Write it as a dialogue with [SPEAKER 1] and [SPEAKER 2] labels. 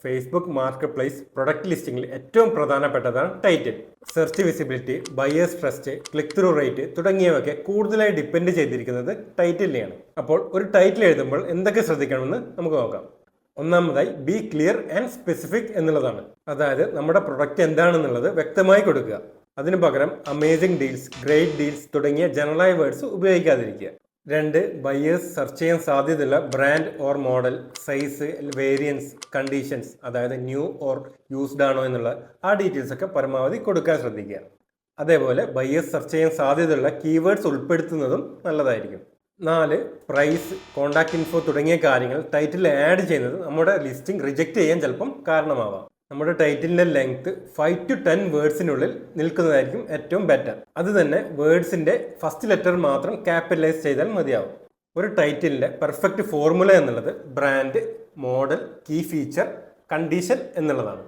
[SPEAKER 1] Facebook marketplace product ലിസ്റ്റിംഗിൽ ഏറ്റവും പ്രധാനപ്പെട്ടതാണ് title. Search visibility, buyers trust, click through rate തുടങ്ങിയവയൊക്കെ കൂടുതലായി ഡിപ്പെൻഡ് ചെയ്തിരിക്കുന്നത് ടൈറ്റിലിനെയാണ്. അപ്പോൾ ഒരു ടൈറ്റിൽ എഴുതുമ്പോൾ എന്തൊക്കെ ശ്രദ്ധിക്കണമെന്ന് നമുക്ക് നോക്കാം. ഒന്നാമതായി ബി ക്ലിയർ ആൻഡ് സ്പെസിഫിക് എന്നുള്ളതാണ്. അതായത് നമ്മുടെ പ്രൊഡക്റ്റ് എന്താണെന്നുള്ളത് വ്യക്തമായി കൊടുക്കുക. അതിനു പകരം അമേസിംഗ് ഡീൽസ്, ഗ്രേറ്റ് ഡീൽസ് തുടങ്ങിയ ജനറലായ വേർഡ്സ് ഉപയോഗിക്കാതിരിക്കുക. 2. ബയേഴ്സ് സെർച്ച് ചെയ്യാൻ സാധ്യതയുള്ള brand or model, size, variance, conditions, അതായത് ന്യൂ ഓർ യൂസ്ഡ് ആണോ എന്നുള്ള ആ ഡീറ്റെയിൽസ് ഒക്കെ പരമാവധി കൊടുക്കാൻ ശ്രദ്ധിക്കുക. അതേപോലെ ബയേഴ്സ് സെർച്ച് ചെയ്യാൻ സാധ്യതയുള്ള കീവേഡ്സ് ഉൾപ്പെടുത്തുന്നതും നല്ലതായിരിക്കും. 4. പ്രൈസ്, കോൺടാക്ട് ഇൻഫോ തുടങ്ങിയ കാര്യങ്ങൾ ടൈറ്റിൽ ആഡ് ചെയ്യുന്നത് നമ്മുടെ ലിസ്റ്റിംഗ് റിജക്റ്റ് ചെയ്യാൻ ചിലപ്പം കാരണമാവാം. നമ്മുടെ ടൈറ്റിലിന്റെ ലെങ്ത് 5 to 10 വേർഡ്സിനുള്ളിൽ നിൽക്കുന്നതായിരിക്കും ഏറ്റവും ബെറ്റർ. അത് തന്നെ വേർഡ്സിന്റെ ഫസ്റ്റ് ലെറ്റർ മാത്രം ക്യാപിറ്റലൈസ് ചെയ്താൽ മതിയാവും. ഒരു ടൈറ്റിലിന്റെ പെർഫെക്റ്റ് ഫോർമുല എന്നുള്ളത് brand, model, key feature, condition എന്നുള്ളതാണ്.